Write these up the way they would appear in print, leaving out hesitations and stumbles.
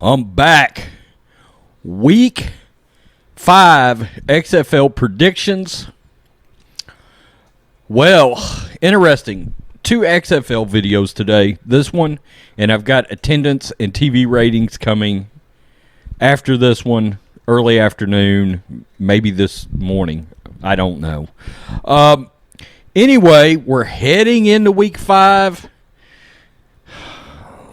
I'm back. Week 5 XFL predictions. Well, interesting. 2 XFL videos today. This one, and I've got attendance and TV ratings coming after this one, early afternoon, maybe this morning. I don't know. Anyway, we're heading into week 5.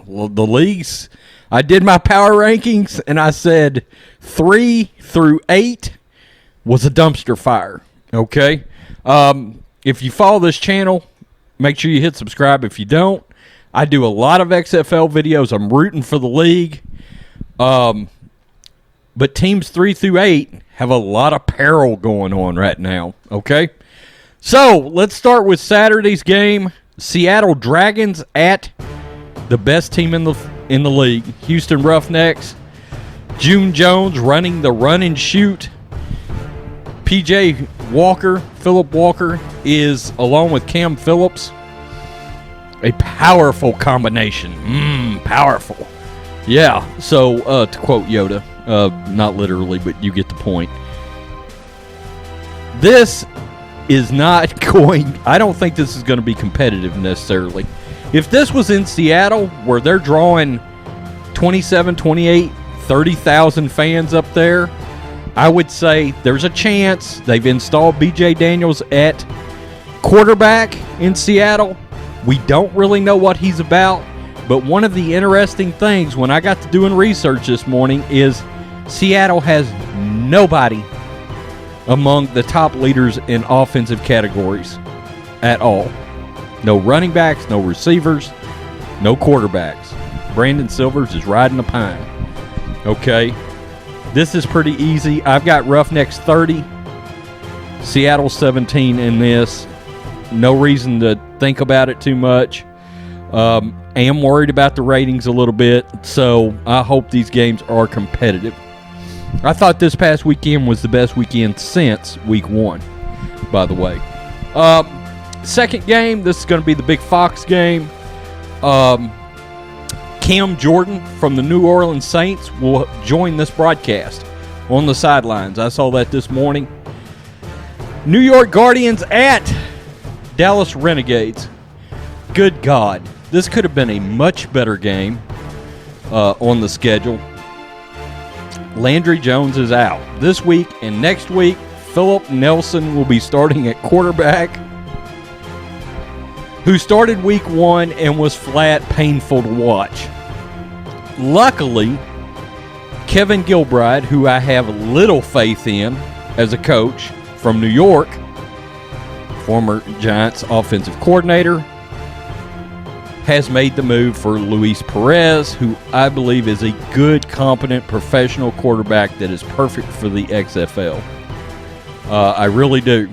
Well, the leagues, I did my power rankings, and I said 3 through 8 was a dumpster fire, okay? If you follow this channel, make sure you hit subscribe. If you don't, I do a lot of XFL videos. I'm rooting for the league. But teams 3 through 8 have a lot of peril going on right now, okay? So, let's start with Saturday's game. Seattle Dragons at the best team in the league, Houston Roughnecks. June Jones running the run and shoot. P.J. Walker, Phillip Walker, is, along with Cam Phillips, a powerful combination. Powerful. Yeah, so to quote Yoda, not literally, but you get the point. This is not going, I don't think this is going to be competitive necessarily. If this was in Seattle, where they're drawing 27, 28, 30,000 fans up there, I would say there's a chance. They've installed B.J. Daniels at quarterback in Seattle. We don't really know what he's about, but one of the interesting things when I got to doing research this morning is Seattle has nobody among the top leaders in offensive categories at all. No running backs, no receivers, no quarterbacks. Brandon Silvers is riding the pine. Okay. This is pretty easy. I've got Roughnecks 30, Seattle 17 in this. No reason to think about it too much. I am worried about the ratings a little bit, so I hope these games are competitive. I thought this past weekend was the best weekend since week 1, by the way. Second game, this is going to be the Big Fox game. Cam Jordan from the New Orleans Saints will join this broadcast on the sidelines. I saw that this morning. New York Guardians at Dallas Renegades. Good God. This could have been a much better game on the schedule. Landry Jones is out. This week and next week, Philip Nelson will be starting at quarterback, who started week 1 and was flat painful to watch. Luckily, Kevin Gilbride, who I have little faith in as a coach from New York, former Giants offensive coordinator, has made the move for Luis Perez, who I believe is a good, competent, professional quarterback that is perfect for the XFL. I really do.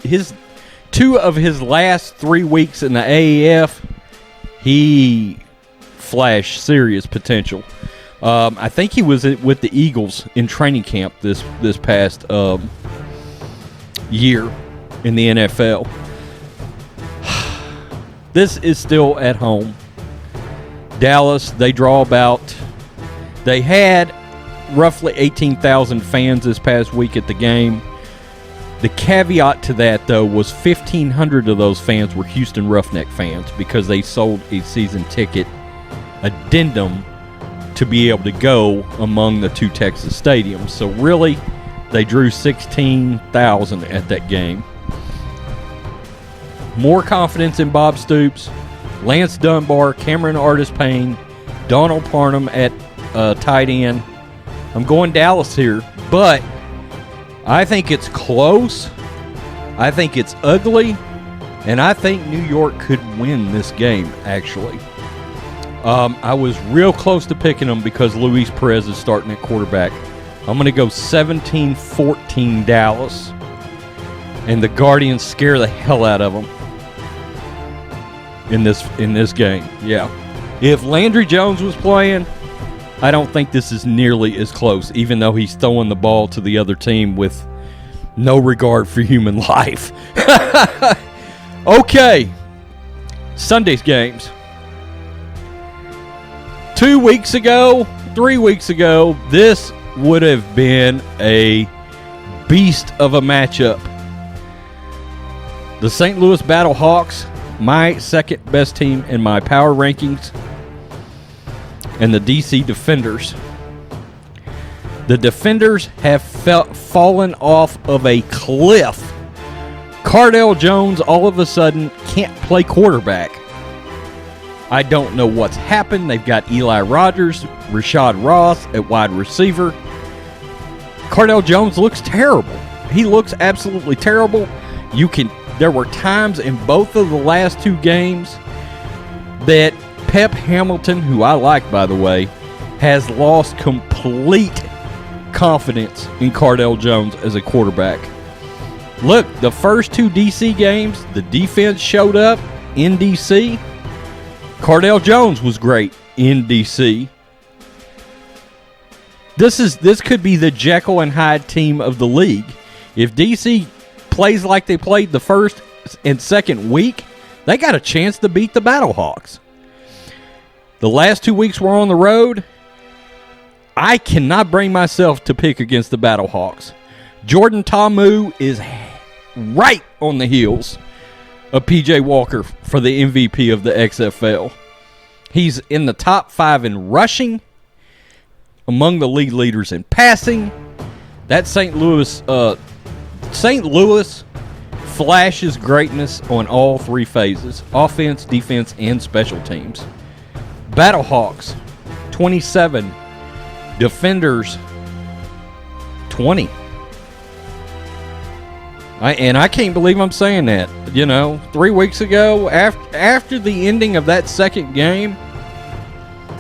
His 2 of his last 3 weeks in the AAF, he flashed serious potential. I think he was with the Eagles in training camp this past year in the NFL. This is still at home. Dallas, they had roughly 18,000 fans this past week at the game. The caveat to that, though, was 1,500 of those fans were Houston Roughneck fans because they sold a season ticket addendum to be able to go among the 2 Texas stadiums. So really, they drew 16,000 at that game. More confidence in Bob Stoops, Lance Dunbar, Cameron Artis-Payne, Donald Parham at tight end. I'm going Dallas here, but I think it's close. I think it's ugly, and I think New York could win this game, actually. I was real close to picking them because Luis Perez is starting at quarterback. I'm going to go 17-14 Dallas, and the Guardians scare the hell out of them in this game. Yeah. If Landry Jones was playing, I don't think this is nearly as close, even though he's throwing the ball to the other team with no regard for human life. Okay. Sunday's games. 3 weeks ago, this would have been a beast of a matchup. The St. Louis Battlehawks, my second best team in my power rankings, and the DC Defenders. The Defenders have fallen off of a cliff. Cardale Jones all of a sudden can't play quarterback. I don't know what's happened. They've got Eli Rogers, Rashad Ross at wide receiver. Cardale Jones looks terrible. He looks absolutely terrible. There were times in both of the last 2 games that Pep Hamilton, who I like by the way, has lost complete confidence in Cardale Jones as a quarterback. Look, the first 2 DC games, the defense showed up in DC. Cardale Jones was great in DC. This could be the Jekyll and Hyde team of the league. If DC plays like they played the first and second week, they got a chance to beat the Battlehawks. The last 2 weeks we're on the road. I cannot bring myself to pick against the Battlehawks. Jordan Ta'amu is right on the heels of P.J. Walker for the MVP of the XFL. He's in the top 5 in rushing, among the league leaders in passing. That St. Louis flashes greatness on all 3 phases: offense, defense, and special teams. Battlehawks, 27. Defenders, 20. I can't believe I'm saying that. 3 weeks ago, after the ending of that second game,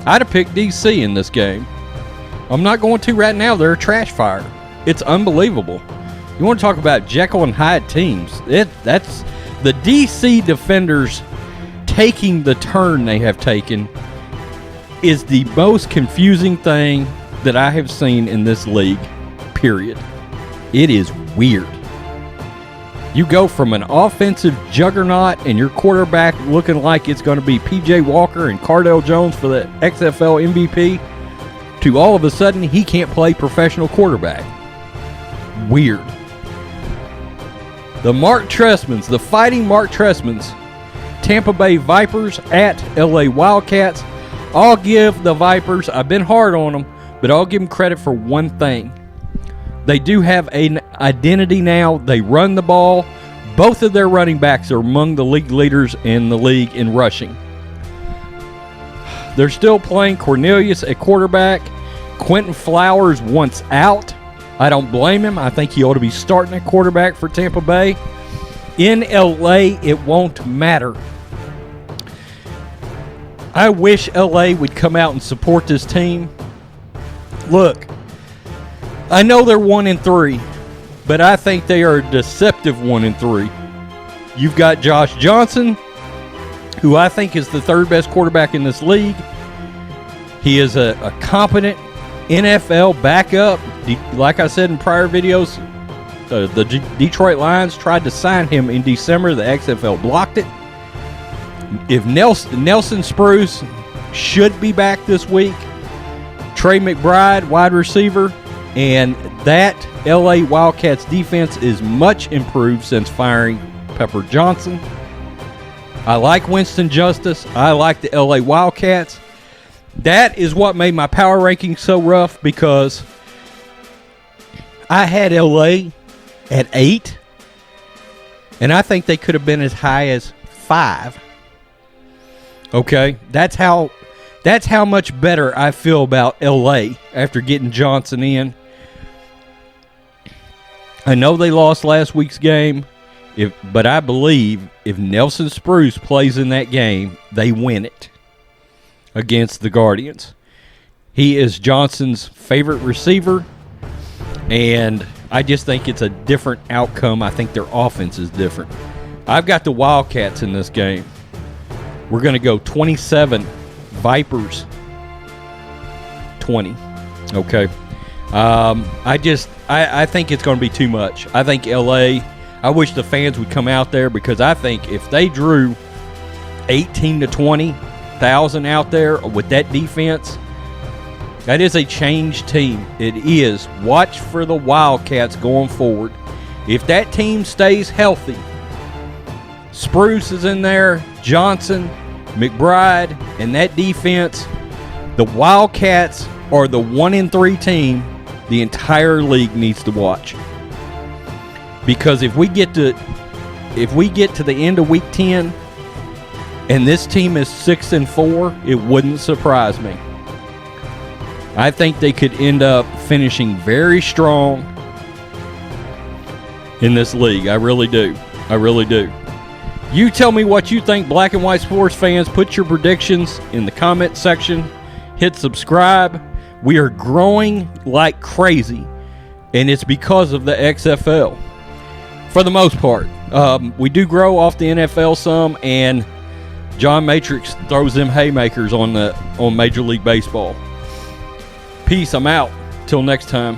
I'd have picked DC in this game. I'm not going to right now. They're a trash fire. It's unbelievable. You want to talk about Jekyll and Hyde teams? That's the DC Defenders taking the turn they have taken is the most confusing thing that I have seen in this league, period. It is weird. You go from an offensive juggernaut and your quarterback looking like it's going to be P.J. Walker and Cardale Jones for the XFL MVP to all of a sudden he can't play professional quarterback. Weird. The Fighting Mark Trestmans, Tampa Bay Vipers at LA Wildcats. I'll give the Vipers, I've been hard on them, but I'll give them credit for one thing. They do have an identity now. They run the ball. Both of their running backs are among the league leaders in the league in rushing. They're still playing Cornelius at quarterback. Quentin Flowers once out. I don't blame him. I think he ought to be starting at quarterback for Tampa Bay. In LA, it won't matter. I wish LA would come out and support this team. Look, I know they're 1-3, but I think they are a deceptive 1-3. You've got Josh Johnson, who I think is the 3rd best quarterback in this league. He is a competent NFL backup. Like I said in prior videos, the Detroit Lions tried to sign him in December. The XFL blocked it. If Nelson Spruce should be back this week. Trey McBride, wide receiver. And that LA Wildcats defense is much improved since firing Pepper Johnson. I like Winston Justice. I like the LA Wildcats. That is what made my power ranking so rough, because I had LA at 8, and I think they could have been as high as 5. Okay, that's how much better I feel about LA after getting Johnson in. I know they lost last week's game, but I believe if Nelson Spruce plays in that game, they win it against the Guardians. He is Johnson's favorite receiver, and I just think it's a different outcome. I think their offense is different. I've got the Wildcats in this game. We're going to go 27, Vipers 20. Okay. I think it's going to be too much. I think LA, I wish the fans would come out there, because I think if they drew 18-20, 100,000 out there with that defense. That is a changed team. It is. Watch for the Wildcats going forward. If that team stays healthy, Spruce is in there, Johnson, McBride, and that defense, the Wildcats are the 1-3 team the entire league needs to watch. Because if we get to the end of week 10 and this team is 6-4, it wouldn't surprise me. I think they could end up finishing very strong in this league. I really do. I really do. You tell me what you think, Black and White Sports fans. Put your predictions in the comment section. Hit subscribe. We are growing like crazy, and it's because of the XFL. For the most part. We do grow off the NFL some, and John Matrix throws them haymakers on Major League Baseball. Peace. I'm out. Till next time.